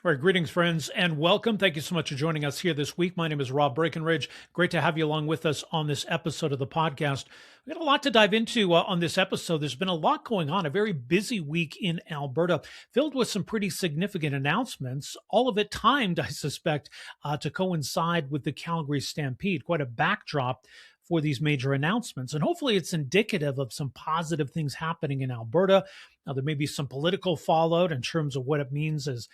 All right, greetings, friends, and welcome. Thank you so much for joining us here this week. My name is Rob Breakenridge. Great to have you along with us on this episode of the podcast. We got a lot to dive into on this episode. There's been a lot going on, a very busy week in Alberta, filled with some pretty significant announcements, all of it timed, I suspect, to coincide with the Calgary Stampede. Quite a backdrop for these major announcements. And hopefully it's indicative of some positive things happening in Alberta. Now, there may be some political fallout in terms of what it means as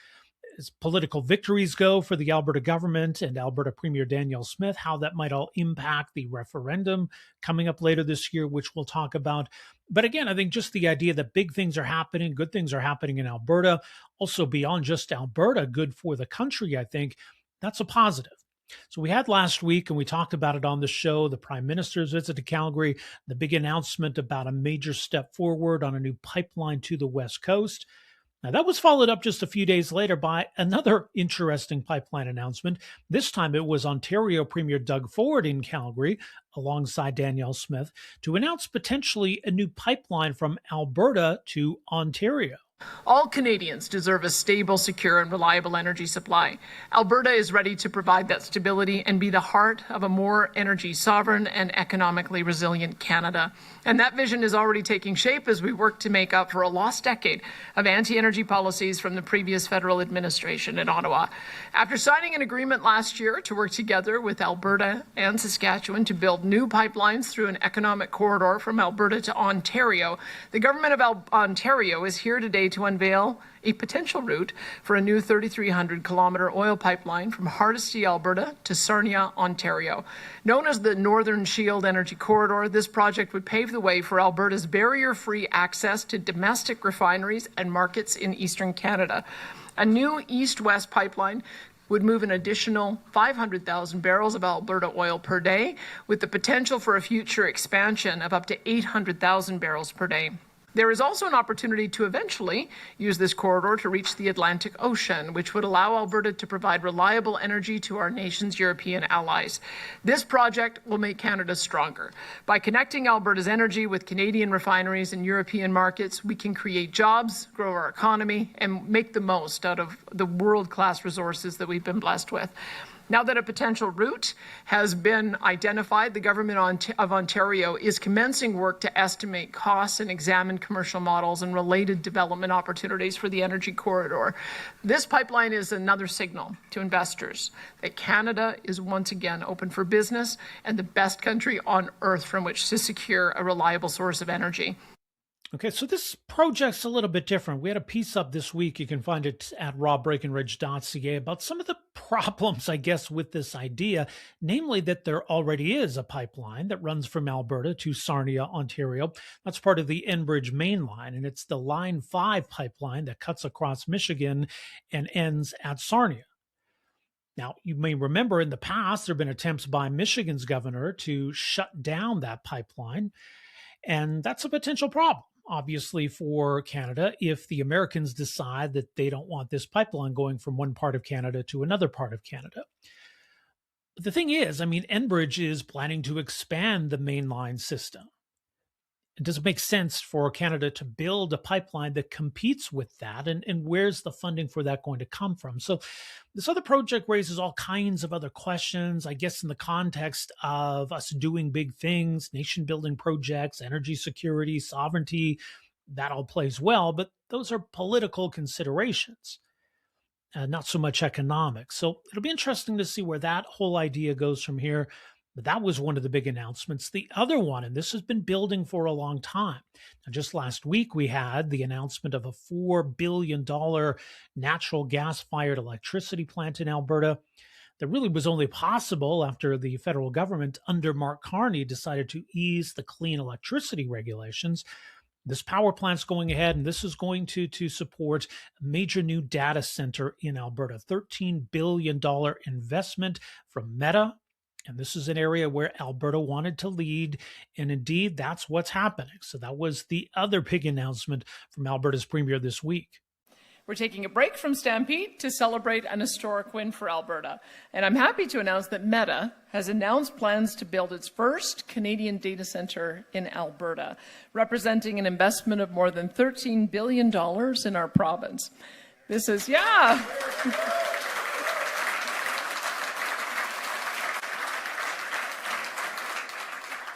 political victories go for the Alberta government and Alberta Premier Danielle Smith, how that might all impact the referendum coming up later this year, which we'll talk about. But again, I think just the idea that big things are happening, good things are happening in Alberta, also beyond just Alberta, good for the country, I think that's a positive. So we had last week, and we talked about it on the show, the Prime Minister's visit to Calgary, the big announcement about a major step forward on a new pipeline to the West Coast. Now, that was followed up just a few days later by another interesting pipeline announcement. This time it was Ontario Premier Doug Ford in Calgary, alongside Danielle Smith, to announce potentially a new pipeline from Alberta to Ontario. All Canadians deserve a stable, secure, and reliable energy supply. Alberta is ready to provide that stability and be the heart of a more energy sovereign and economically resilient Canada. And that vision is already taking shape as we work to make up for a lost decade of anti-energy policies from the previous federal administration in Ottawa. After signing an agreement last year to work together with Alberta and Saskatchewan to build new pipelines through an economic corridor from Alberta to Ontario, the government of Ontario is here today to unveil a potential route for a new 3,300-kilometer oil pipeline from Hardisty, Alberta to Sarnia, Ontario. Known as the Northern Shield Energy Corridor, this project would pave the way for Alberta's barrier-free access to domestic refineries and markets in eastern Canada. A new east-west pipeline would move an additional 500,000 barrels of Alberta oil per day, with the potential for a future expansion of up to 800,000 barrels per day. There is also an opportunity to eventually use this corridor to reach the Atlantic Ocean, which would allow Alberta to provide reliable energy to our nation's European allies. This project will make Canada stronger. By connecting Alberta's energy with Canadian refineries and European markets, we can create jobs, grow our economy, and make the most out of the world-class resources that we've been blessed with. Now that a potential route has been identified, the government of Ontario is commencing work to estimate costs and examine commercial models and related development opportunities for the energy corridor. This pipeline is another signal to investors that Canada is once again open for business and the best country on earth from which to secure a reliable source of energy. Okay, so this project's a little bit different. We had a piece up this week. You can find it at robbreakenridge.ca about some of the problems, I guess, with this idea, namely that there already is a pipeline that runs from Alberta to Sarnia, Ontario. That's part of the Enbridge main line, and it's the Line 5 pipeline that cuts across Michigan and ends at Sarnia. Now, you may remember in the past, there have been attempts by Michigan's governor to shut down that pipeline, and that's a potential problem, obviously, for Canada if the Americans decide that they don't want this pipeline going from one part of Canada to another part of Canada. But the thing is, Enbridge is planning to expand the mainline system. Does it make sense for Canada to build a pipeline that competes with that? And where's the funding for that going to come from? So this other project raises all kinds of other questions, I guess, in the context of us doing big things, nation building projects, energy security, sovereignty. That all plays well, but those are political considerations, not so much economics. So it'll be interesting to see where that whole idea goes from here. But that was one of the big announcements. The other one, and this has been building for a long time. Now, just last week, we had the announcement of a $4 billion natural gas-fired electricity plant in Alberta that really was only possible after the federal government under Mark Carney decided to ease the clean electricity regulations. This power plant's going ahead, and this is going to support a major new data center in Alberta, $13 billion investment from Meta. And this is an area where Alberta wanted to lead, and indeed, that's what's happening. So that was the other big announcement from Alberta's premier this week. We're taking a break from Stampede to celebrate an historic win for Alberta. And I'm happy to announce that Meta has announced plans to build its first Canadian data center in Alberta, representing an investment of more than $13 billion in our province. This is, yeah.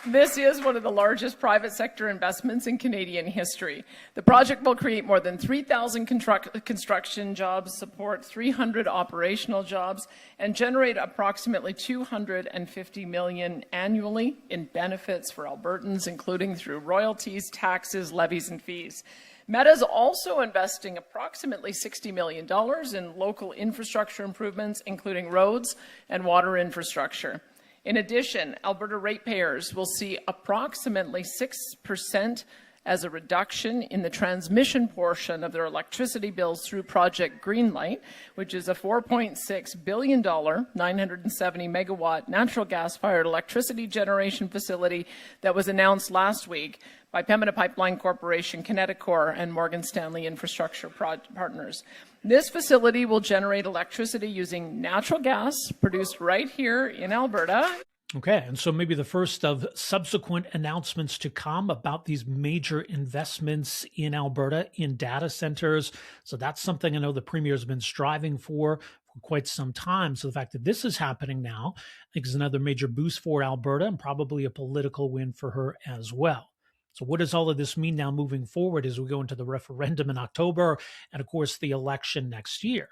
This is one of the largest private sector investments in Canadian history. The project will create more than 3,000 construction jobs, support 300 operational jobs, and generate approximately $250 million annually in benefits for Albertans, including through royalties, taxes, levies, and fees. Meta is also investing approximately $60 million in local infrastructure improvements, including roads and water infrastructure. In addition, Alberta ratepayers will see approximately 6% as a reduction in the transmission portion of their electricity bills through Project Greenlight, which is a $4.6 billion, 970 megawatt natural gas-fired electricity generation facility that was announced last week by Pembina Pipeline Corporation, Kineticor, and Morgan Stanley Infrastructure Partners. This facility will generate electricity using natural gas produced right here in Alberta. Okay, and so maybe the first of subsequent announcements to come about these major investments in Alberta in data centers. So that's something I know the Premier has been striving for quite some time. So the fact that this is happening now, I think is another major boost for Alberta and probably a political win for her as well. So what does all of this mean now moving forward as we go into the referendum in October and, of course, the election next year?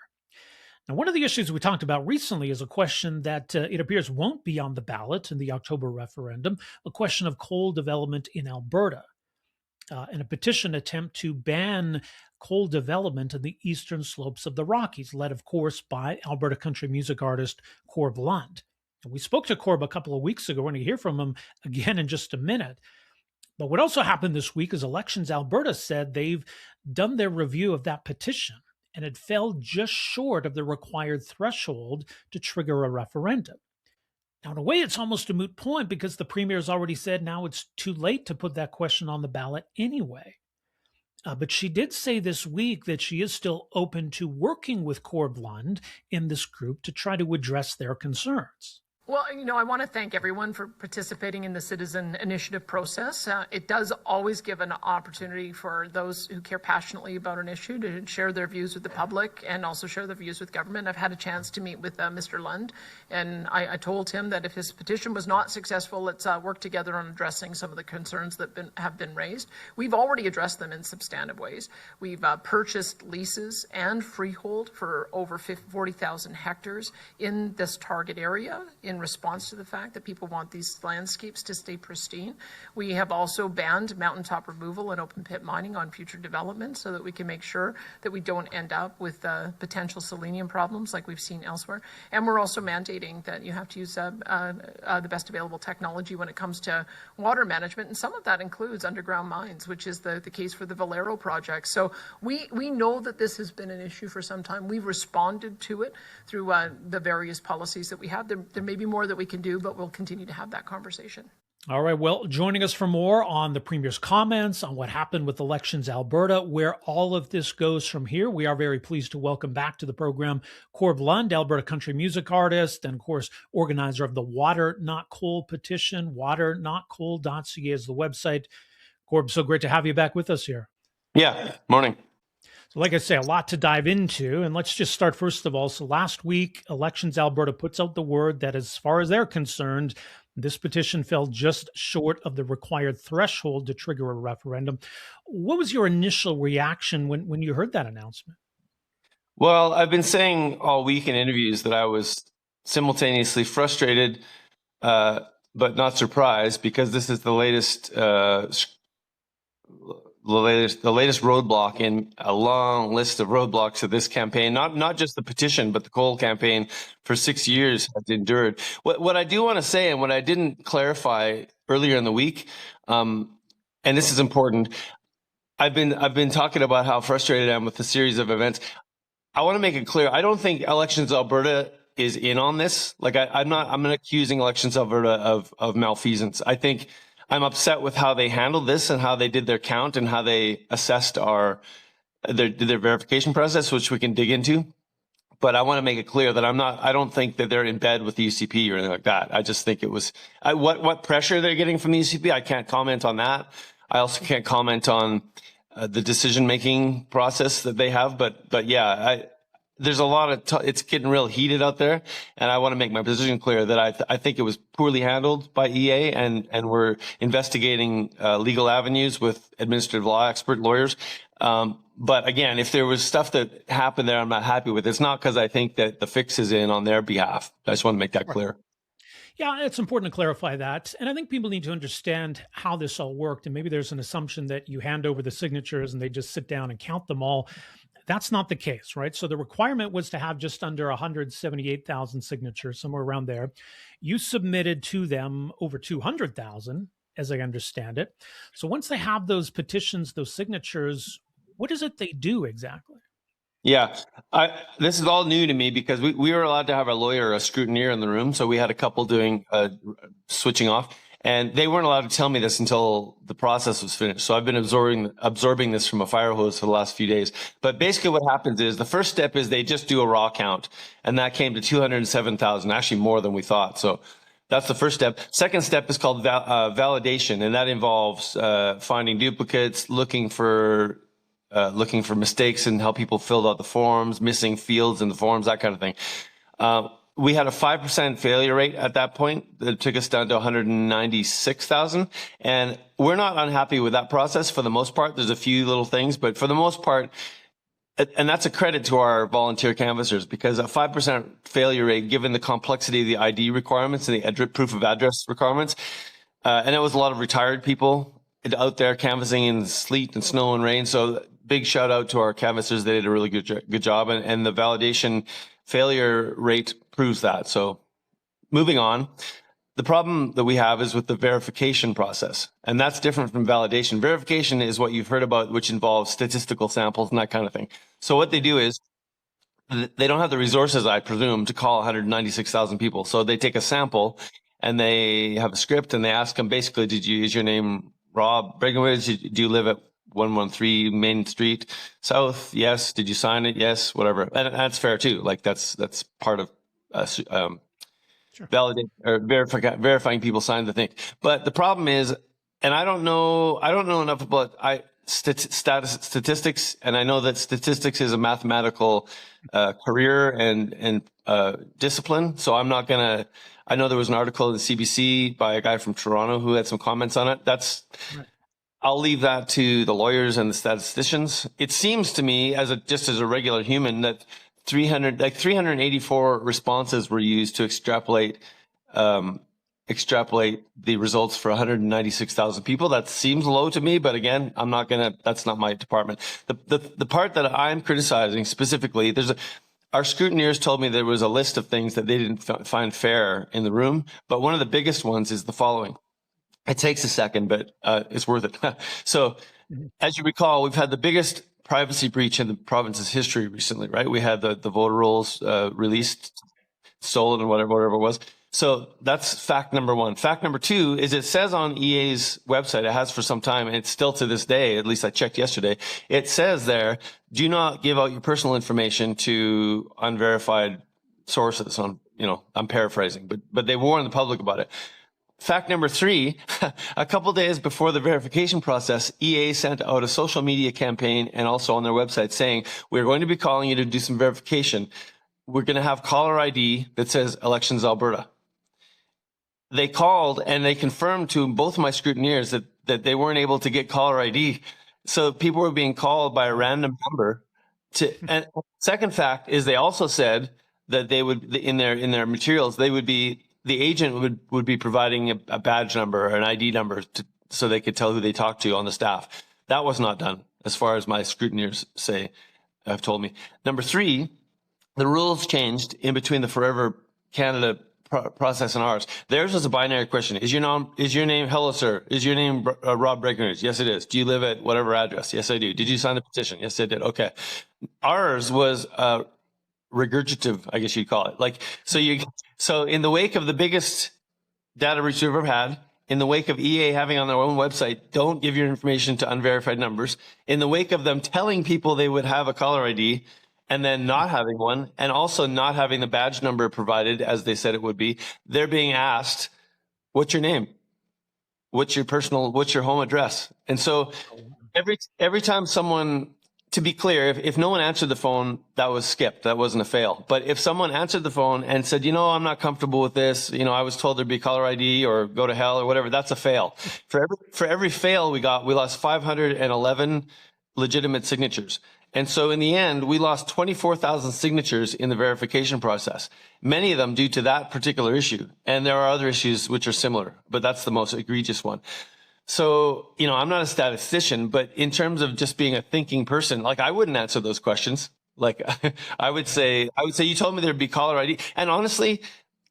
Now, one of the issues we talked about recently is a question that it appears won't be on the ballot in the October referendum, a question of coal development in Alberta, and a petition attempt to ban coal development in the eastern slopes of the Rockies, led, of course, by Alberta country music artist Corb Lund. And we spoke to Corb a couple of weeks ago. We're going to hear from him again in just a minute. But what also happened this week is Elections Alberta said they've done their review of that petition, and it fell just short of the required threshold to trigger a referendum. Now, in a way, it's almost a moot point because the Premier has already said now it's too late to put that question on the ballot anyway. But she did say this week that she is still open to working with Corb Lund in this group to try to address their concerns. Well, I want to thank everyone for participating in the citizen initiative process. It does always give an opportunity for those who care passionately about an issue to share their views with the public and also share their views with government. I've had a chance to meet with Mr. Lund, and I told him that if his petition was not successful, let's work together on addressing some of the concerns that have been raised. We've already addressed them in substantive ways. We've purchased leases and freehold for over 40,000 hectares in this target area in response to the fact that people want these landscapes to stay pristine. We have also banned mountaintop removal and open pit mining on future development so that we can make sure that we don't end up with potential selenium problems like we've seen elsewhere. And we're also mandating that you have to use the best available technology when it comes to water management. And some of that includes underground mines, which is the case for the Valero project. So we know that this has been an issue for some time. We've responded to it through the various policies that we have. There may be more that we can do, but we'll continue to have that conversation. All right. Well, joining us for more on the Premier's comments on what happened with Elections Alberta, where all of this goes from here, we are very pleased to welcome back to the program Corb Lund, Alberta country music artist, and of course, organizer of the Water Not Coal petition. waternotcoal.ca is the website. Corb, so great to have you back with us here. Yeah. Morning. So like I say, a lot to dive into. And let's just start first of all. So last week, Elections Alberta puts out the word that as far as they're concerned, this petition fell just short of the required threshold to trigger a referendum. What was your initial reaction when you heard that announcement? Well, I've been saying all week in interviews that I was simultaneously frustrated, but not surprised, because this is the latest roadblock in a long list of roadblocks of this campaign. Not just the petition, but the coal campaign for 6 years has endured. What I do want to say, and what I didn't clarify earlier in the week, and this is important, I've been talking about how frustrated I am with the series of events. I want to make it clear. I don't think Elections Alberta is in on this. Like I'm not accusing Elections Alberta of malfeasance. I think I'm upset with how they handled this and how they did their count and how they assessed their verification process, which we can dig into. But I want to make it clear that I don't think that they're in bed with the UCP or anything like that. I just think it was what pressure they're getting from the UCP. I can't comment on that. I also can't comment on the decision-making process that they have. But yeah, there's a lot of, it's getting real heated out there. And I want to make my position clear that I think it was poorly handled by EA, and we're investigating legal avenues with administrative law expert lawyers. But again, if there was stuff that happened there I'm not happy with, it's not because I think that the fix is in on their behalf. I just want to make that clear. Yeah, it's important to clarify that. And I think people need to understand how this all worked. And maybe there's an assumption that you hand over the signatures and they just sit down and count them all. That's not the case, right? So the requirement was to have just under 178,000 signatures, somewhere around there. You submitted to them over 200,000, as I understand it. So once they have those petitions, those signatures, what is it they do exactly? Yeah, this is all new to me because we were allowed to have a lawyer, a scrutineer in the room. So we had a couple doing switching off, and they weren't allowed to tell me this until the process was finished. So I've been absorbing this from a fire hose for the last few days. But basically what happens is the first step is they just do a raw count, and that came to 207,000, actually more than we thought. So that's the first step. Second step is called validation, and that involves finding duplicates, looking for mistakes in how people filled out the forms, missing fields in the forms, that kind of thing. We had a 5% failure rate at that point that took us down to 196,000. And we're not unhappy with that process for the most part. There's a few little things, but for the most part, and that's a credit to our volunteer canvassers, because a 5% failure rate, given the complexity of the ID requirements and the proof of address requirements, and it was a lot of retired people out there canvassing in sleet and snow and rain. So big shout out to our canvassers. They did a really good job. And the validation failure rate proves that. So moving on, the problem that we have is with the verification process. And that's different from validation. Verification is what you've heard about, which involves statistical samples and that kind of thing. So what they do is they don't have the resources, I presume, to call 196,000 people. So they take a sample and they have a script and they ask them basically, is your name Rob Breakenridge? Do you live at 113 Main Street South? Yes. Did you sign it? Yes. Whatever. And that's fair too. Like that's part of Sure. validate or verifying people sign the thing. But the problem is, and I don't know enough about statistics, and I know that statistics is a mathematical career and discipline. So I'm not gonna. I know there was an article in the CBC by a guy from Toronto who had some comments on it. That's. Right. I'll leave that to the lawyers and the statisticians. It seems to me, just as a regular human, that 384 responses were used to extrapolate the results for 196,000 people. That seems low to me, but again, that's not my department. The part that I'm criticizing specifically, our scrutineers told me there was a list of things that they didn't find fair in the room, but one of the biggest ones is the following. It takes a second, but it's worth it. So, as you recall, we've had the biggest privacy breach in the province's history recently, right? We had the voter rolls released, stolen, and whatever it was. So that's fact number one. Fact number two is it says on EA's website, it has for some time, and it's still to this day, at least I checked yesterday, it says there, do not give out your personal information to unverified sources. I'm paraphrasing, but they warn the public about it. Fact number three, a couple days before the verification process, EA sent out a social media campaign and also on their website saying, we're going to be calling you to do some verification. We're going to have caller ID that says Elections Alberta. They called and they confirmed to both of my scrutineers that they weren't able to get caller ID. So people were being called by a random number. And second fact is they also said that they would, in their materials, the agent would be providing a badge number or an ID number so they could tell who they talked to on the staff. That was not done, as far as my scrutineers have told me. Number three, the rules changed in between the Forever Canada process and ours. Theirs was a binary question. Is your name, hello sir, is your name Rob Breakenridge? Yes, it is. Do you live at whatever address? Yes, I do. Did you sign the petition? Yes, I did. Okay. Ours was regurgitative, I guess you'd call it. So in the wake of the biggest data breach we've ever had, in the wake of EA having on their own website, don't give your information to unverified numbers, in the wake of them telling people they would have a caller ID and then not having one, and also not having the badge number provided as they said it would be, they're being asked, what's your name? What's your home address? And so every time someone, to be clear, if no one answered the phone, that was skipped. That wasn't a fail. But if someone answered the phone and said, I'm not comfortable with this, I was told there'd be caller ID or go to hell or whatever, that's a fail. For every fail we lost 511 legitimate signatures. And so in the end, we lost 24,000 signatures in the verification process, many of them due to that particular issue. And there are other issues which are similar, but that's the most egregious one. So, I'm not a statistician, but in terms of just being a thinking person, like I wouldn't answer those questions. Like I would say, you told me there'd be caller ID. And honestly,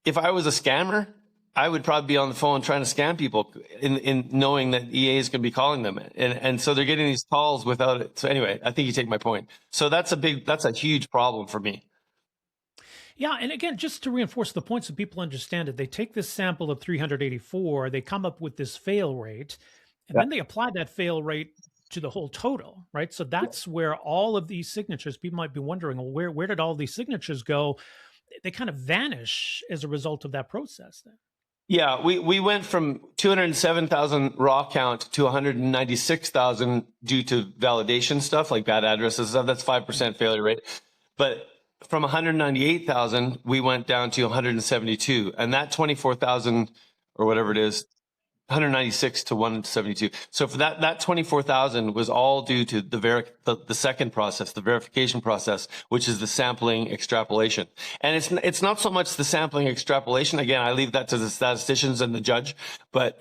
if I was a scammer, I would probably be on the phone trying to scam people in knowing that EA is going to be calling them. And so they're getting these calls without it. So anyway, I think you take my point. So that's a huge problem for me. Yeah, and again, just to reinforce the point so people understand it, they take this sample of 384, they come up with this fail rate, and then they apply that fail rate to the whole total, right? So that's where all of these signatures, people might be wondering, well, where did all these signatures go? They kind of vanish as a result of that process then. Yeah, we went from 207,000 raw count to 196,000 due to validation stuff like bad addresses and stuff. That's 5% failure rate. But from 198,000, we went down to 172. And that 24,000 or whatever it is, 196 to 172. So for that 24,000 was all due to the second process, the verification process, which is the sampling extrapolation. And it's not so much the sampling extrapolation. Again, I leave that to the statisticians and the judge, but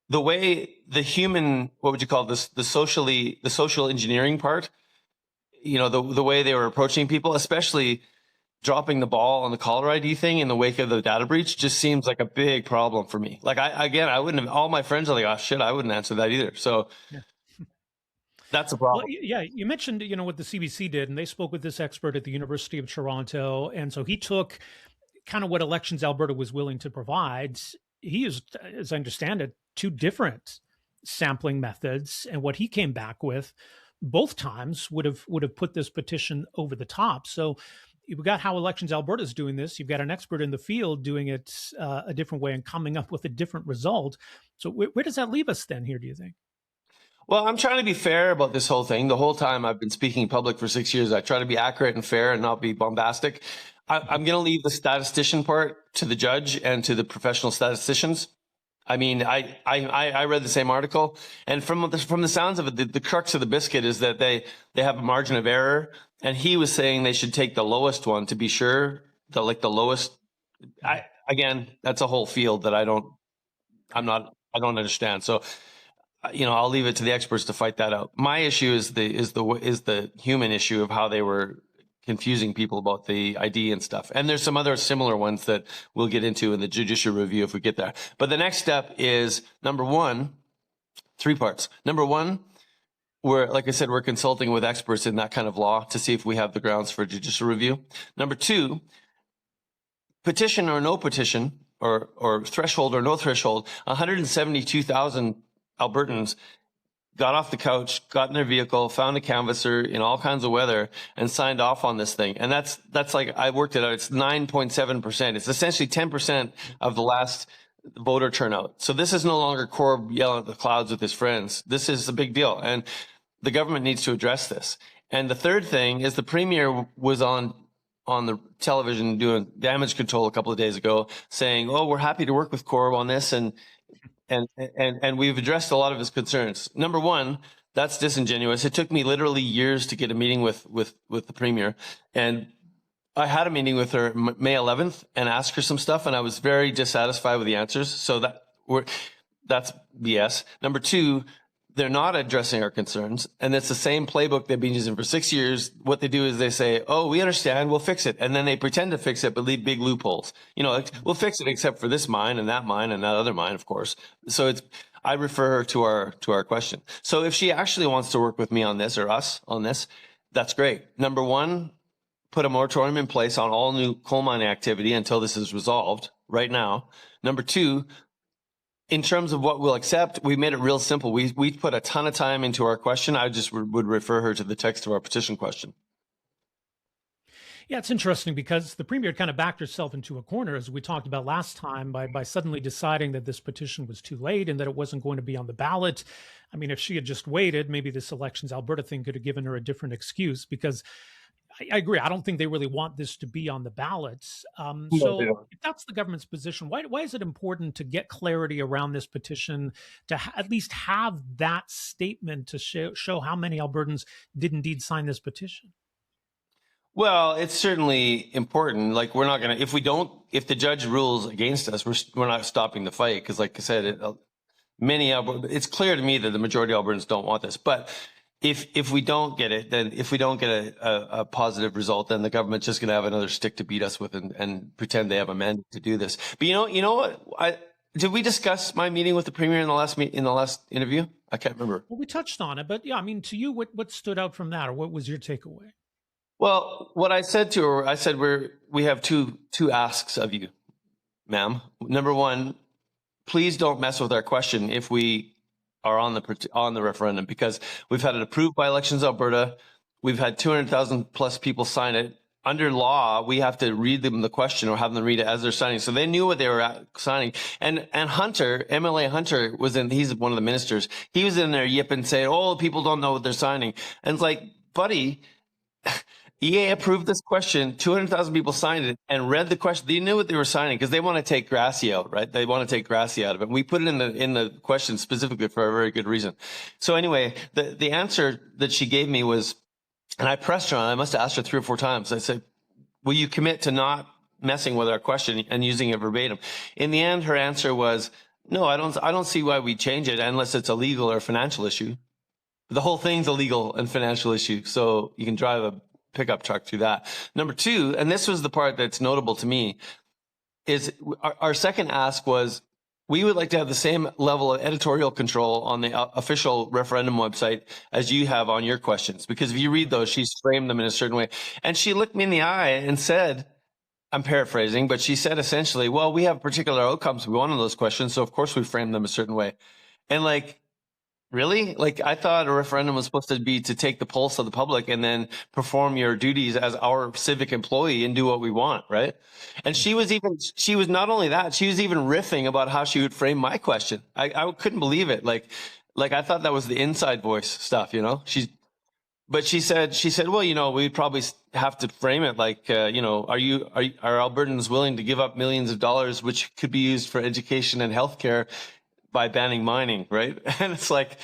the way the human, what would you call this, the social engineering part, the way they were approaching people, especially dropping the ball on the caller ID thing in the wake of the data breach, just seems like a big problem for me. Like I wouldn't have, all my friends are like, oh shit, I wouldn't answer that either. So that's a problem. Well, yeah, you mentioned, what the CBC did, and they spoke with this expert at the University of Toronto. And so he took kind of what Elections Alberta was willing to provide. He used, as I understand it, 2 different sampling methods. And what he came back with both times would have put this petition over the top. So you've got how Elections Alberta is doing this. You've got an expert in the field doing it a different way and coming up with a different result. So where does that leave us then here, do you think? Well, I'm trying to be fair about this whole thing. The whole time I've been speaking public for 6 years, I try to be accurate and fair and not be bombastic. I'm going to leave the statistician part to the judge and to the professional statisticians. I mean, I read the same article, and from the sounds of it, the crux of the biscuit is that they have a margin of error. And he was saying they should take the lowest one to be sure, the lowest. Again, that's a whole field that I don't understand. So, I'll leave it to the experts to fight that out. My issue is the human issue of how they were confusing people about the ID and stuff. And there's some other similar ones that we'll get into in the judicial review if we get there. But the next step is, number one, 3 parts. Number one, like I said, we're consulting with experts in that kind of law to see if we have the grounds for judicial review. Number 2, petition or no petition, or threshold or no threshold, 172,000 Albertans got off the couch, got in their vehicle, found a canvasser in all kinds of weather, and signed off on this thing. And that's like, I worked it out, it's 9.7%. It's essentially 10% of the last voter turnout. So this is no longer Corb yelling at the clouds with his friends. This is a big deal. And the government needs to address this. And the third thing is the premier was on the television doing damage control a couple of days ago saying, oh, we're happy to work with Corb on this. And we've addressed a lot of his concerns. Number one, that's disingenuous. It took me literally years to get a meeting with the premier. And I had a meeting with her May 11th and asked her some stuff, and I was very dissatisfied with the answers. So that's BS. Number 2, they're not addressing our concerns, and it's the same playbook they've been using for 6 years. What they do is they say, oh, we understand, we'll fix it. And then they pretend to fix it, but leave big loopholes. Like, we'll fix it except for this mine and that other mine, of course. So I refer her to our question. So if she actually wants to work with me on this, or us on this, that's great. Number 1, put a moratorium in place on all new coal mining activity until this is resolved right now. Number 2, in terms of what we'll accept, we made it real simple. We put a ton of time into our question. I just would refer her to the text of our petition question. Yeah, it's interesting because the premier kind of backed herself into a corner, as we talked about last time, by suddenly deciding that this petition was too late and that it wasn't going to be on the ballot. I mean, if she had just waited, maybe this Elections Alberta thing could have given her a different excuse because I agree. I don't think they really want this to be on the ballots. No, they So don't. if that's the government's position, why is it important to get clarity around this petition, to at least have that statement to show how many Albertans did indeed sign this petition? Well, it's certainly important. Like we're not going to, if the judge rules against us, we're not stopping the fight. Because like I said, it's clear to me that the majority of Albertans don't want this. But if we don't get it, then if we don't get a positive result, then the government's just going to have another stick to beat us with and pretend they have a mandate to do this. But you know what? Did we discuss my meeting with the premier in the last interview? I can't remember. Well, we touched on it, but yeah, I mean, to you, what stood out from that, or what was your takeaway? Well, what I said to her, I said we have two asks of you, ma'am. Number one, please don't mess with our question if we are on the referendum, because we've had it approved by Elections Alberta. We've had 200,000 plus people sign it. Under law, we have to read them the question or have them read it as they're signing. So they knew what they were signing. And Hunter, MLA Hunter, he's one of the ministers. He was in there yipping, saying, "Oh, people don't know what they're signing." And it's like, buddy, EA approved this question. 200,000 people signed it and read the question. They knew what they were signing because they want to take Grassy out, right? They want to take Grassy out of it. We put it in the question specifically for a very good reason. So anyway, the answer that she gave me was, and I pressed her on it. I must have asked her 3 or 4 times. I said, "Will you commit to not messing with our question and using it verbatim?" In the end, her answer was, "No, I don't see why we change it unless it's a legal or financial issue. The whole thing's a legal and financial issue, so you can drive a pickup truck through that." Number 2, and this was the part that's notable to me, is our second ask was, we would like to have the same level of editorial control on the official referendum website as you have on your questions. Because if you read those, she's framed them in a certain way. And she looked me in the eye and said, I'm paraphrasing, but she said essentially, "Well, we have particular outcomes we want on those questions, so of course we frame them a certain way." And like, really? Like, I thought a referendum was supposed to be to take the pulse of the public and then perform your duties as our civic employee and do what we want, right? And she was not only that, she was even riffing about how she would frame my question. I couldn't believe it. Like I thought that was the inside voice stuff, you know? But she said, "Well, we'd probably have to frame it like, are Albertans willing to give up millions of dollars, which could be used for education and healthcare, by banning mining," right? And it's like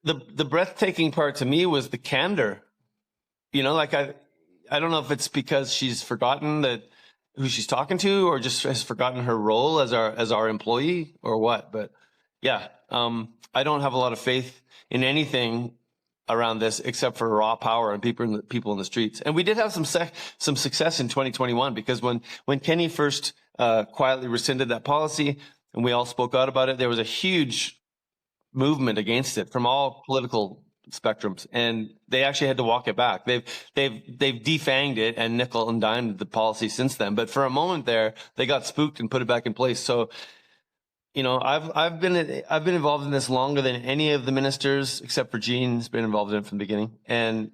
the breathtaking part to me was the candor. Like I don't know if it's because she's forgotten that who she's talking to, or just has forgotten her role as our employee, or what. But yeah, I don't have a lot of faith in anything around this except for raw power and people in the streets. And we did have some success in 2021, because when Kenny first quietly rescinded that policy, and we all spoke out about it, there was a huge movement against it from all political spectrums, and they actually had to walk it back. They've defanged it and nickel and dimed the policy since then. But for a moment there, they got spooked and put it back in place. So, I've been involved in this longer than any of the ministers, except for Jean's been involved in it from the beginning, and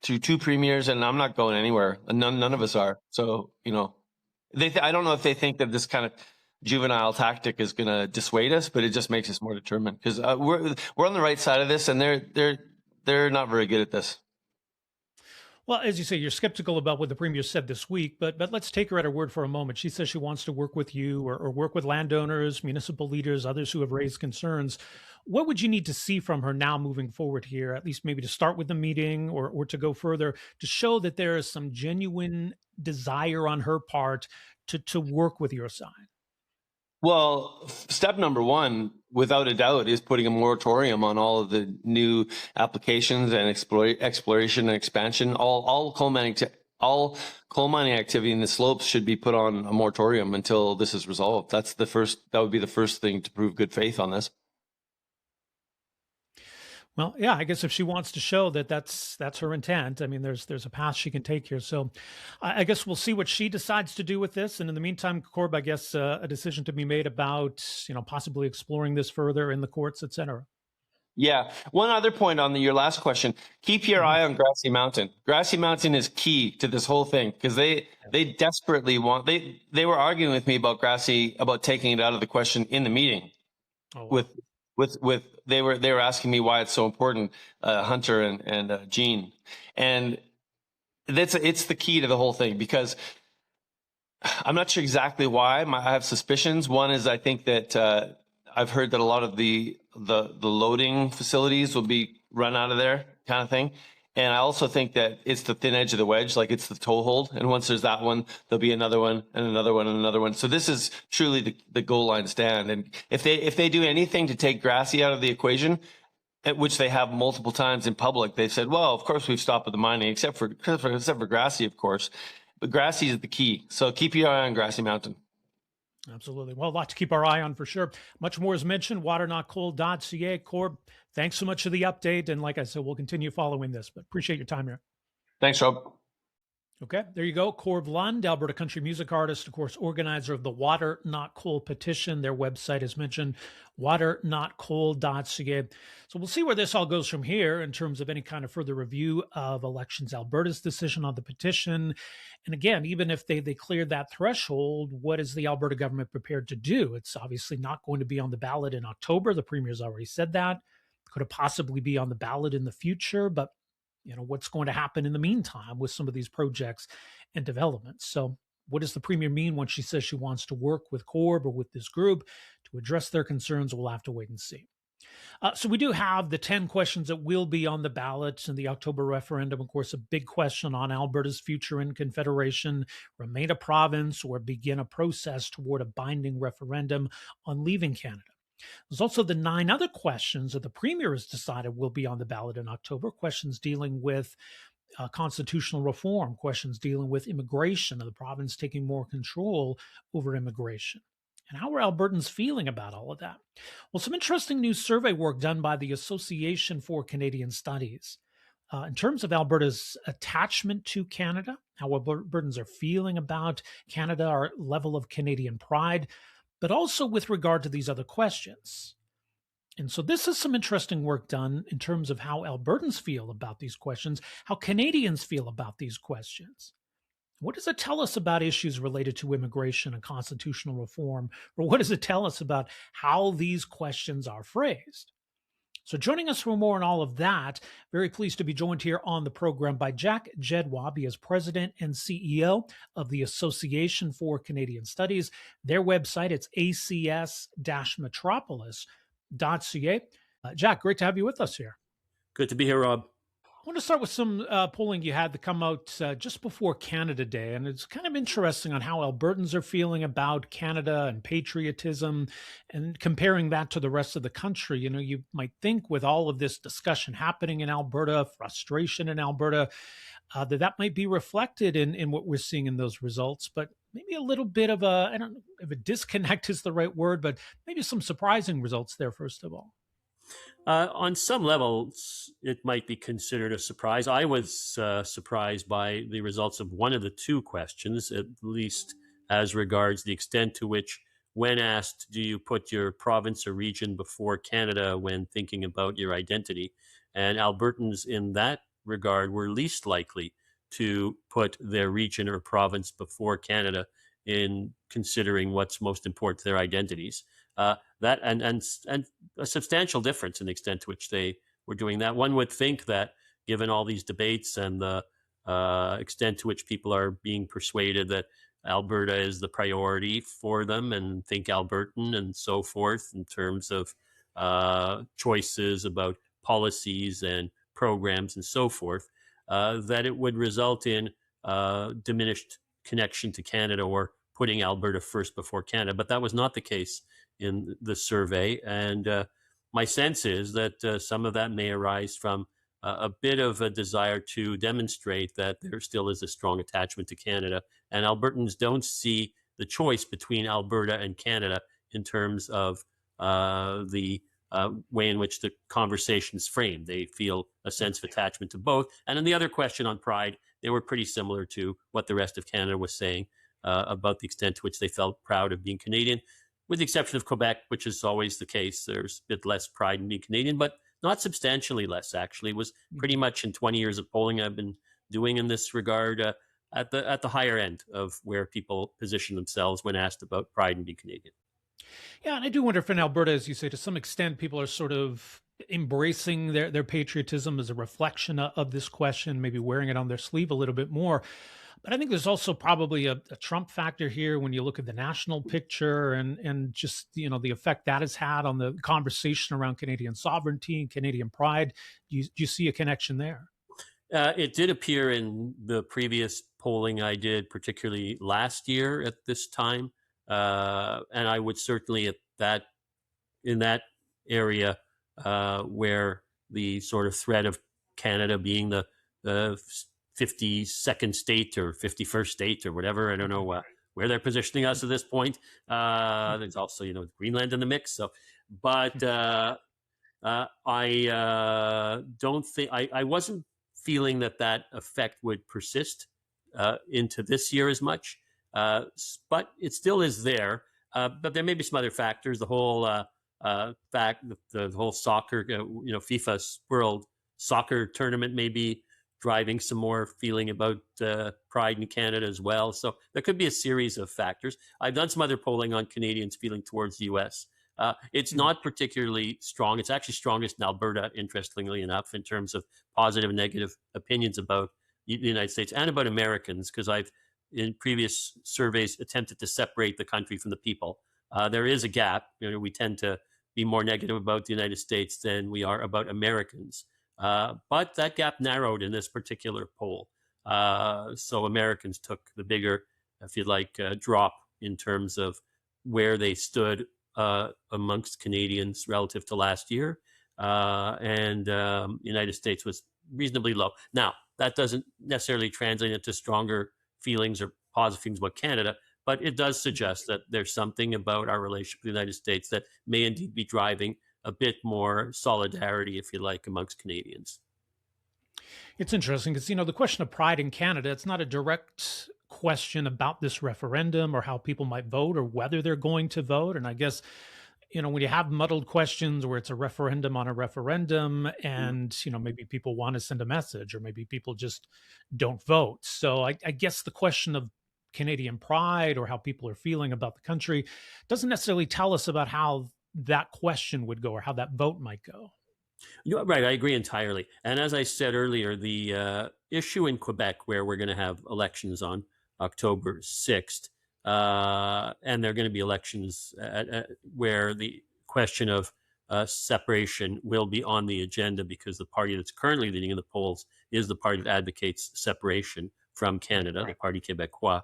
through 2 premiers, and I'm not going anywhere. None of us are. So, I don't know if they think that this kind of juvenile tactic is going to dissuade us, but it just makes us more determined, because we're on the right side of this, and they're not very good at this. Well, as you say, you're skeptical about what the premier said this week, but let's take her at her word for a moment. She says she wants to work with you, or work with landowners, municipal leaders, others who have raised concerns. What would you need to see from her now moving forward here, at least maybe to start with the meeting, or to go further, to show that there is some genuine desire on her part to work with your side? Well, step number 1, without a doubt, is putting a moratorium on all of the new applications and exploration and expansion. All coal mining activity in the slopes should be put on a moratorium until this is resolved. That would be the first thing to prove good faith on this. Well, yeah, I guess if she wants to show that that's her intent, I mean, there's a path she can take here. So I guess we'll see what she decides to do with this. And in the meantime, Corb, I guess a decision to be made about, possibly exploring this further in the courts, et cetera. Yeah. One other point on your last question. Keep your eye on Grassy Mountain. Grassy Mountain is key to this whole thing because they desperately want they were arguing with me about Grassy, about taking it out of the question in the meeting. Oh, wow. With they were asking me why it's so important, Hunter and Gene, and it's the key to the whole thing because I'm not sure exactly why. I have suspicions. One is I think that I've heard that a lot of the loading facilities will be run out of there, kind of thing. And I also think that it's the thin edge of the wedge, like it's the toehold. And once there's that one, there'll be another one and another one and another one. So this is truly the goal line stand. And if they do anything to take Grassy out of the equation, at which they have multiple times in public, they've said, well, of course we've stopped with the mining, except for Grassy, of course. But Grassy is the key. So keep your eye on Grassy Mountain. Absolutely. Well, a lot to keep our eye on for sure. Much more is mentioned, waternotcold.ca. Corb, thanks so much for the update. And like I said, we'll continue following this, but appreciate your time here. Thanks, Rob. Okay, there you go. Corb Lund, Alberta country music artist, of course, organizer of the Water Not Coal petition. Their website is mentioned, waternotcoal.ca. So we'll see where this all goes from here in terms of any kind of further review of Elections Alberta's decision on the petition. And again, even if they cleared that threshold, what is the Alberta government prepared to do? It's obviously not going to be on the ballot in October. The Premier's already said that. Could it possibly be on the ballot in the future? But what's going to happen in the meantime with some of these projects and developments. So what does the Premier mean when she says she wants to work with Corb or with this group to address their concerns? We'll have to wait and see. So we do have the 10 questions that will be on the ballot in the October referendum. Of course, a big question on Alberta's future in Confederation, remain a province, or begin a process toward a binding referendum on leaving Canada. There's also the 9 other questions that the Premier has decided will be on the ballot in October, questions dealing with constitutional reform, questions dealing with immigration, and the province taking more control over immigration. And how are Albertans feeling about all of that? Well, some interesting new survey work done by the Association for Canadian Studies. In terms of Alberta's attachment to Canada, how Albertans are feeling about Canada, our level of Canadian pride, but also with regard to these other questions. And so this is some interesting work done in terms of how Albertans feel about these questions, how Canadians feel about these questions. What does it tell us about issues related to immigration and constitutional reform? Or what does it tell us about how these questions are phrased? So joining us for more on all of that, very pleased to be joined here on the program by Jack Jedwab. He is President and CEO of the Association for Canadian Studies. Their website, it's acs-metropolis.ca. Jack, great to have you with us here. Good to be here, Rob. I want to start with some polling you had to come out just before Canada Day, and it's kind of interesting on how Albertans are feeling about Canada and patriotism, and comparing that to the rest of the country. You might think with all of this discussion happening in Alberta, frustration in Alberta, that might be reflected in what we're seeing in those results, but maybe a little bit of I don't know if a disconnect is the right word, but maybe some surprising results there, first of all. On some levels, it might be considered a surprise. I was surprised by the results of one of the 2 questions, at least as regards the extent to which, when asked, do you put your province or region before Canada when thinking about your identity? And Albertans in that regard were least likely to put their region or province before Canada in considering what's most important to their identities. That and a substantial difference in the extent to which they were doing that. One would think that, given all these debates and the extent to which people are being persuaded that Alberta is the priority for them and think Albertan and so forth in terms of choices about policies and programs and so forth, that it would result in diminished connection to Canada or putting Alberta first before Canada. But that was not the case in the survey. And my sense is that some of that may arise from a bit of a desire to demonstrate that there still is a strong attachment to Canada. And Albertans don't see the choice between Alberta and Canada in terms of the way in which the conversation is framed. They feel a sense of attachment to both. And then the other question on pride, they were pretty similar to what the rest of Canada was saying about the extent to which they felt proud of being Canadian, with the exception of Quebec, which is always the case. There's a bit less pride in being Canadian, but not substantially less, actually. It was pretty much in 20 years of polling I've been doing in this regard at the higher end of where people position themselves when asked about pride in being Canadian. Yeah, and I do wonder if in Alberta, as you say, to some extent, people are sort of embracing their patriotism as a reflection of this question, maybe wearing it on their sleeve a little bit more. But I think there's also probably a Trump factor here when you look at the national picture and just the effect that has had on the conversation around Canadian sovereignty and Canadian pride. Do you see a connection there? It did appear in the previous polling I did, particularly last year at this time, and I would certainly in that area where the sort of threat of Canada being the 52nd state or 51st state or whatever, I don't know where they're positioning us at this point. There's also Greenland in the mix. So, but I don't think I wasn't feeling that effect would persist into this year as much, but it still is there. But there may be some other factors. The whole the whole soccer, FIFA's World Soccer Tournament may be driving some more feeling about pride in Canada as well. So there could be a series of factors. I've done some other polling on Canadians feeling towards the U.S. It's not particularly strong. It's actually strongest in Alberta, interestingly enough, in terms of positive and negative opinions about the United States and about Americans, because I've, in previous surveys, attempted to separate the country from the people. There is a gap. We tend to be more negative about the United States than we are about Americans. But that gap narrowed in this particular poll. So Americans took the bigger, if you like, drop in terms of where they stood amongst Canadians relative to last year. And the United States was reasonably low. Now, that doesn't necessarily translate into stronger feelings or positive feelings about Canada, but it does suggest that there's something about our relationship with the United States that may indeed be driving a bit more solidarity, if you like, amongst Canadians. It's interesting because, the question of pride in Canada, it's not a direct question about this referendum or how people might vote or whether they're going to vote. And I guess, when you have muddled questions where it's a referendum on a referendum and, maybe people want to send a message or maybe people just don't vote. So I guess the question of Canadian pride or how people are feeling about the country doesn't necessarily tell us about how that question would go or how that vote might go. Right, I agree entirely. And as I said earlier, the issue in Quebec where we're going to have elections on October 6th, and there are going to be elections where the question of separation will be on the agenda because the party that's currently leading in the polls is the party that advocates separation from Canada, the Parti Québécois.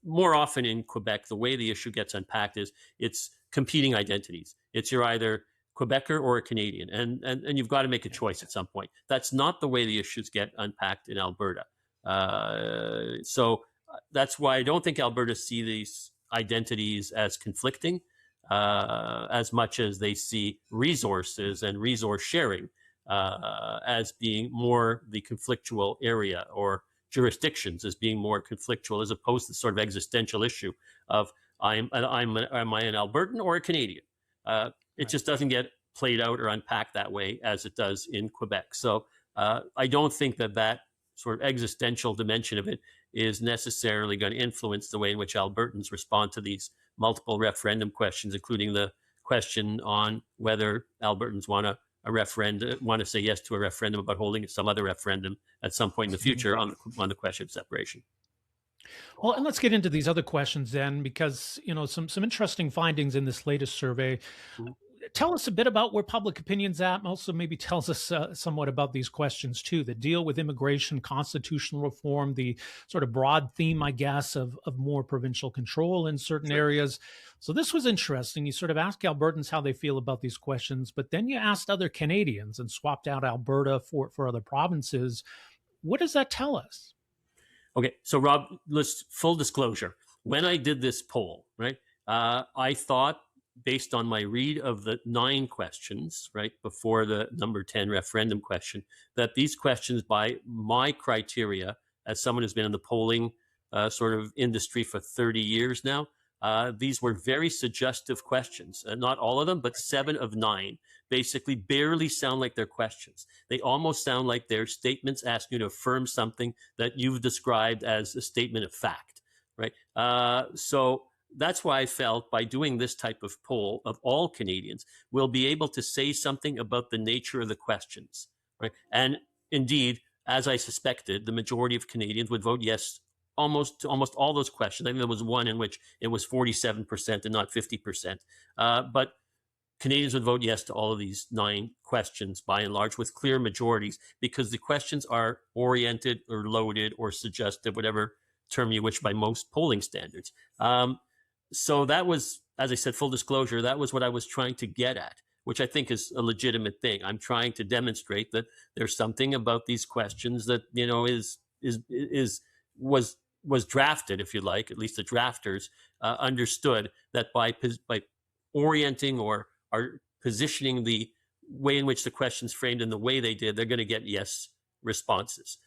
More often in Quebec, the way the issue gets unpacked is it's competing identities. You're either Quebecer or a Canadian, and you've got to make a choice at some point. That's not the way the issues get unpacked in Alberta. So that's why I don't think Alberta see these identities as conflicting as much as they see resources and resource sharing as being more the conflictual area, or jurisdictions as being more conflictual, as opposed to the sort of existential issue of am I an Albertan or a Canadian? It just doesn't get played out or unpacked that way as it does in Quebec. So I don't think that sort of existential dimension of it is necessarily going to influence the way in which Albertans respond to these multiple referendum questions, including the question on whether Albertans want to say yes to a referendum about holding some other referendum at some point in the future on the question of separation. Well, and let's get into these other questions then, because some interesting findings in this latest survey. Tell us a bit about where public opinion's at, and also maybe tells us somewhat about these questions too, that deal with immigration, constitutional reform, the sort of broad theme, I guess, of more provincial control in certain areas. So this was interesting. You sort of asked Albertans how they feel about these questions, but then you asked other Canadians and swapped out Alberta for other provinces. What does that tell us? Okay, so Rob, full disclosure. When I did this poll, right, I thought, based on my read of the 9 questions, right, before the number 10 referendum question, that these questions, by my criteria, as someone who's been in the polling sort of industry for 30 years now, these were very suggestive questions. Not all of them, but 7 of 9, basically barely sound like they're questions. They almost sound like they're statements asking you to affirm something that you've described as a statement of fact, right? So that's why I felt by doing this type of poll of all Canadians, we'll be able to say something about the nature of the questions, right? And indeed, as I suspected, the majority of Canadians would vote yes almost all those questions. I think there was one in which it was 47% and not 50%. But Canadians would vote yes to all of these 9 questions by and large with clear majorities because the questions are oriented or loaded or suggestive, whatever term you wish, by most polling standards. So that was, as I said, full disclosure, that was what I was trying to get at, which I think is a legitimate thing. I'm trying to demonstrate that there's something about these questions that, you know, was drafted, if you like, at least the drafters understood that by orienting or positioning the way in which the questions framed in the way they did, they're going to get yes responses.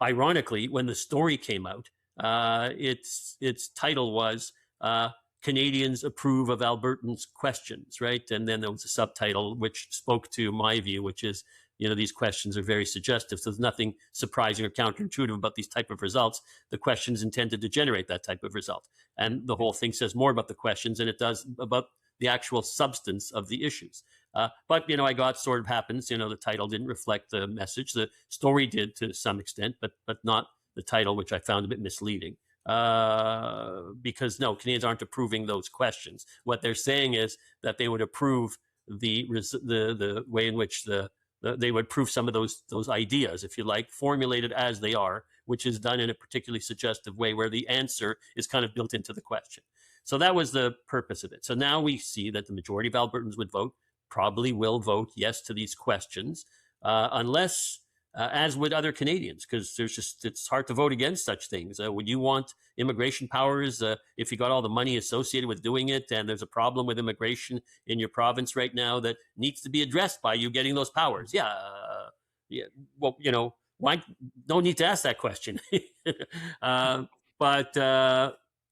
Ironically, when the story came out, its title was Canadians Approve of Albertans' Questions, right? And then there was a subtitle which spoke to my view, which is, you know, these questions are very suggestive. So there's nothing surprising or counterintuitive about these type of results. The questions intended to generate that type of result. And the whole thing says more about the questions than it does about the actual substance of the issues. But, you know, I got sort of happens, you know, the title didn't reflect the message. The story did to some extent, but not the title, which I found a bit misleading. Because no, Canadians aren't approving those questions. What they're saying is that they would approve the way in which they would approve some of those ideas, if you like, formulated as they are, which is done in a particularly suggestive way where the answer is kind of built into the question. So that was the purpose of it. So now we see that the majority of Albertans would vote, probably will vote yes to these questions, unless, as would other Canadians, because it's hard to vote against such things. Would you want immigration powers if you got all the money associated with doing it, and there's a problem with immigration in your province right now that needs to be addressed by you getting those powers? Yeah. Well, you know, why? No need to ask that question.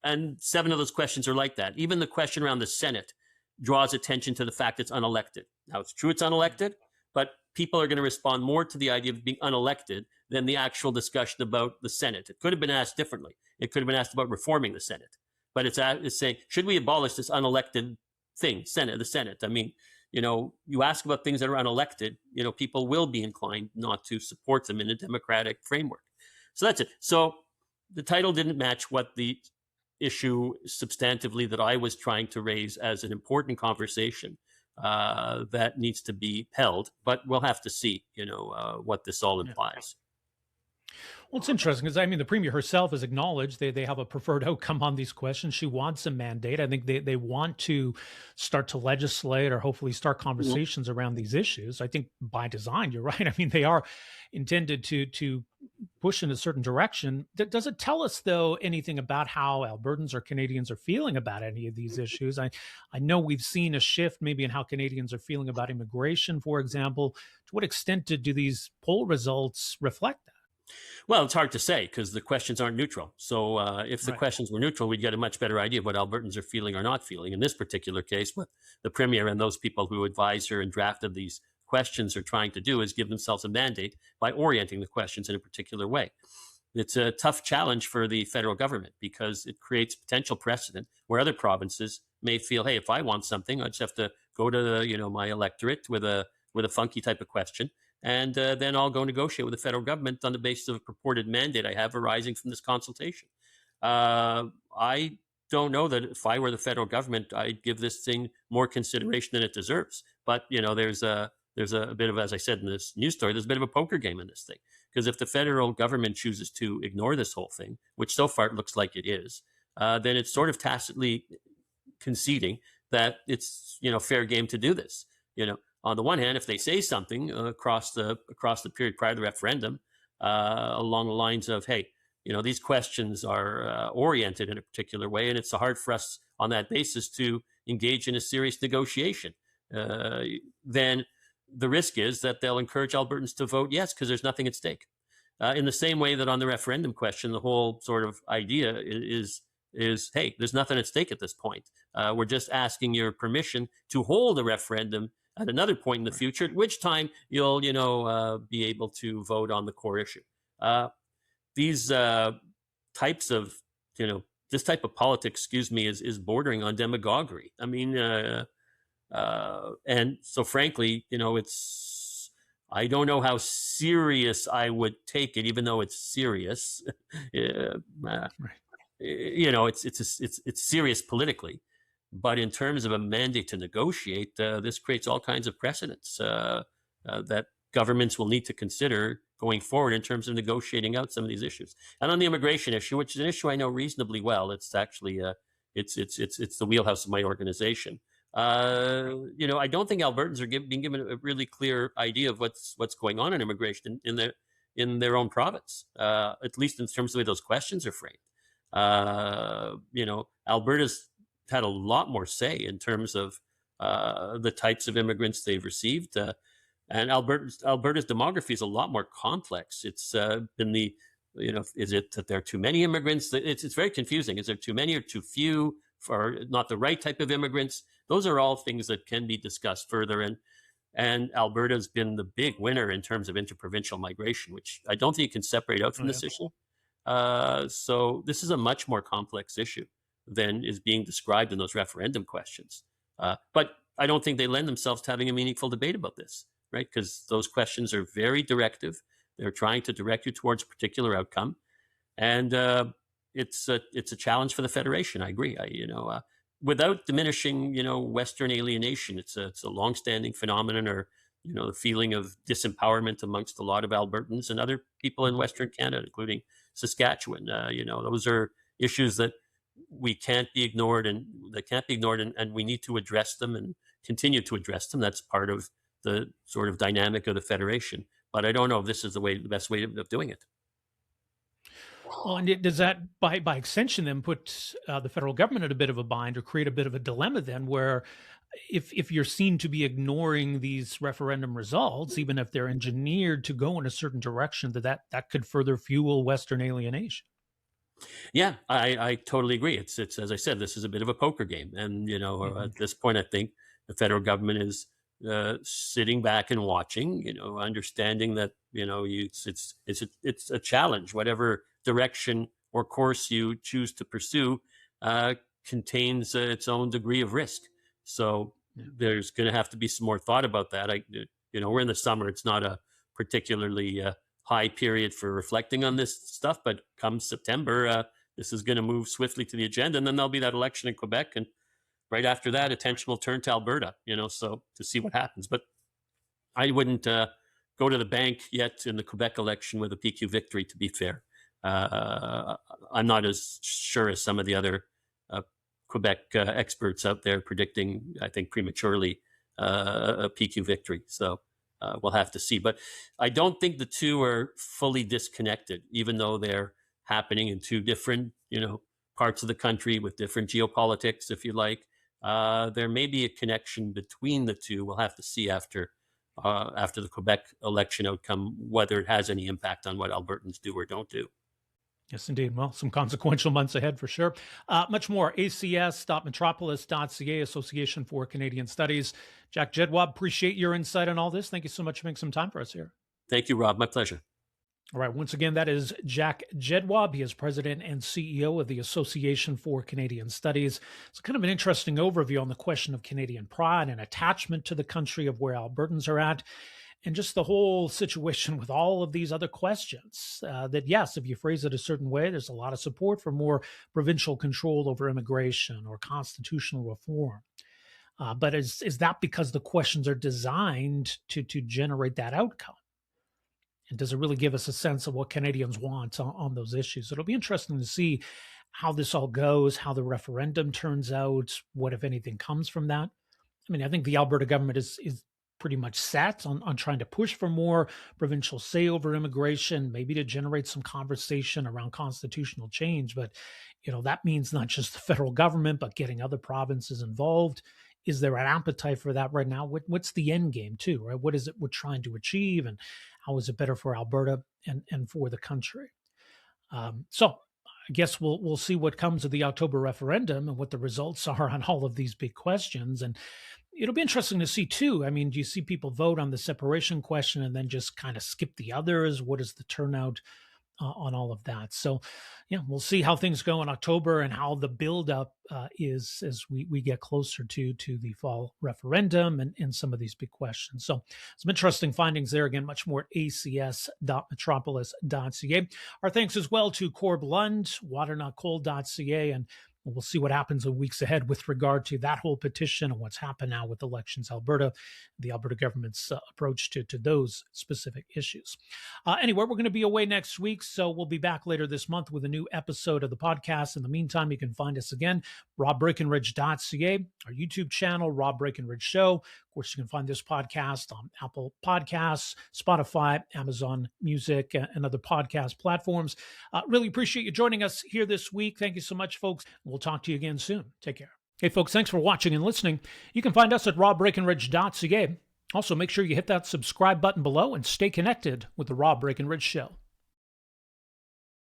And 7 of those questions are like that. Even the question around the Senate draws attention to the fact it's unelected. Now, it's true it's unelected, but people are going to respond more to the idea of being unelected than the actual discussion about the Senate. It could have been asked differently. It could have been asked about reforming the Senate. But it's saying, should we abolish this unelected thing, the Senate? I mean, you know, you ask about things that are unelected, you know, people will be inclined not to support them in a democratic framework. So that's it. So the title didn't match what the issue substantively that I was trying to raise as an important conversation that needs to be held, but we'll have to see, you know, what this all implies. Well, it's interesting because I mean, the Premier herself has acknowledged they have a preferred outcome on these questions. She wants a mandate. I think they want to start to legislate or hopefully start conversations around these issues. I think by design, you're right. I mean, they are intended to push in a certain direction. Does it tell us, though, anything about how Albertans or Canadians are feeling about any of these issues? I know we've seen a shift maybe in how Canadians are feeling about immigration, for example. To what extent do these poll results reflect that? Well, it's hard to say because the questions aren't neutral. So if the questions were neutral, we'd get a much better idea of what Albertans are feeling or not feeling. In this particular case, what the Premier and those people who advised her and drafted these questions are trying to do is give themselves a mandate by orienting the questions in a particular way. It's a tough challenge for the federal government because it creates potential precedent where other provinces may feel, hey, if I want something, I just have to go to my electorate with a funky type of question. And then I'll go negotiate with the federal government on the basis of a purported mandate I have arising from this consultation. I don't know that if I were the federal government, I'd give this thing more consideration than it deserves. But, you know, there's a bit of, as I said in this news story, there's a bit of a poker game in this thing. Because if the federal government chooses to ignore this whole thing, which so far it looks like it is, then it's sort of tacitly conceding that it's, fair game to do this. On the one hand, if they say something across the period prior to the referendum, along the lines of, hey, these questions are oriented in a particular way, and it's hard for us on that basis to engage in a serious negotiation, then the risk is that they'll encourage Albertans to vote yes because there's nothing at stake. In the same way that on the referendum question, the whole sort of idea is hey, there's nothing at stake at this point. We're just asking your permission to hold a referendum at another point in the future, at which time you'll, be able to vote on the core issue. These types of, this type of politics, is bordering on demagoguery. I mean, and so frankly, I don't know how serious I would take it, even though it's serious. It's serious politically, but in terms of a mandate to negotiate, this creates all kinds of precedents that governments will need to consider going forward in terms of negotiating out some of these issues. And on the immigration issue, which is an issue I know reasonably well, it's actually it's the wheelhouse of my organization. I don't think Albertans are being given a really clear idea of what's going on in immigration in their own province, at least in terms of the way those questions are framed. Alberta's had a lot more say in terms of the types of immigrants they've received. And Alberta's demography is a lot more complex. It's been is it that there are too many immigrants? It's very confusing. Is there too many or too few, for not the right type of immigrants? Those are all things that can be discussed further. And Alberta's been the big winner in terms of interprovincial migration, which I don't think you can separate out from this issue. So this is a much more complex issue than is being described in those referendum questions. But I don't think they lend themselves to having a meaningful debate about this, right? Because those questions are very directive. They're trying to direct you towards a particular outcome. And it's a challenge for the Federation. I agree. Without diminishing, Western alienation, it's a longstanding phenomenon, or, the feeling of disempowerment amongst a lot of Albertans and other people in Western Canada, including Saskatchewan. Those are issues that we can't be ignored, and we need to address them and continue to address them. That's part of the sort of dynamic of the Federation. But I don't know if this is the best way of doing it. Well, and does that, by extension, then put the federal government in a bit of a bind, or create a bit of a dilemma then, where if you're seen to be ignoring these referendum results, even if they're engineered to go in a certain direction, that could further fuel Western alienation? Yeah, I totally agree. It's as I said, this is a bit of a poker game, and at this point, I think the federal government is sitting back and watching, understanding that it's a challenge. Whatever direction or course you choose to pursue contains its own degree of risk. So there's going to have to be some more thought about that. We're in the summer; it's not a particularly high period for reflecting on this stuff. But come September, this is going to move swiftly to the agenda, and then there'll be that election in Quebec, and right after that, attention will turn to Alberta. So to see what happens. But I wouldn't go to the bank yet in the Quebec election with a PQ victory. To be fair, I'm not as sure as some of the other Quebec experts out there predicting, I think, prematurely a PQ victory. So we'll have to see. But I don't think the two are fully disconnected, even though they're happening in two different, parts of the country with different geopolitics, if you like. There may be a connection between the two. We'll have to see after the Quebec election outcome whether it has any impact on what Albertans do or don't do. Yes, indeed. Well, some consequential months ahead for sure. Much more. acs.metropolis.ca, Association for Canadian Studies. Jack Jedwab, appreciate your insight on all this. Thank you so much for making some time for us here. Thank you, Rob. My pleasure. All right. Once again, that is Jack Jedwab. He is president and CEO of the Association for Canadian Studies. It's kind of an interesting overview on the question of Canadian pride and attachment to the country, of where Albertans are at, and just the whole situation with all of these other questions. That, yes, if you phrase it a certain way, there's a lot of support for more provincial control over immigration or constitutional reform. But is that because the questions are designed to generate that outcome? And does it really give us a sense of what Canadians want on those issues? It'll be interesting to see how this all goes, how the referendum turns out, what, if anything, comes from that. I mean, I think the Alberta government is pretty much set on trying to push for more provincial say over immigration, maybe to generate some conversation around constitutional change. But, that means not just the federal government, but getting other provinces involved. Is there an appetite for that right now? What's the end game too, right? What is it we're trying to achieve, and how is it better for Alberta and for the country? So I guess we'll see what comes of the October referendum and what the results are on all of these big questions. And It'll be interesting to see too. I mean, do you see people vote on the separation question and then just kind of skip the others? What is the turnout on all of that? So, yeah, we'll see how things go in October and how the buildup is as we get closer to the fall referendum and some of these big questions. So, some interesting findings there. Again, much more at acs.metropolis.ca. Our thanks as well to Corb Lund, waternotcold.ca, and we'll see what happens in weeks ahead with regard to that whole petition and what's happened now with Elections Alberta, the Alberta government's approach to those specific issues. Anyway, we're going to be away next week, so we'll be back later this month with a new episode of the podcast. In the meantime, you can find us again, robbreakenridge.ca, our YouTube channel, Rob Breakenridge Show. Of course, you can find this podcast on Apple Podcasts, Spotify, Amazon Music, and other podcast platforms. Really appreciate you joining us here this week. Thank you so much, folks. We'll talk to you again soon. Take care. Hey, folks, thanks for watching and listening. You can find us at robbreakenridge.ca. Also, make sure you hit that subscribe button below and stay connected with The Rob Breakenridge Show.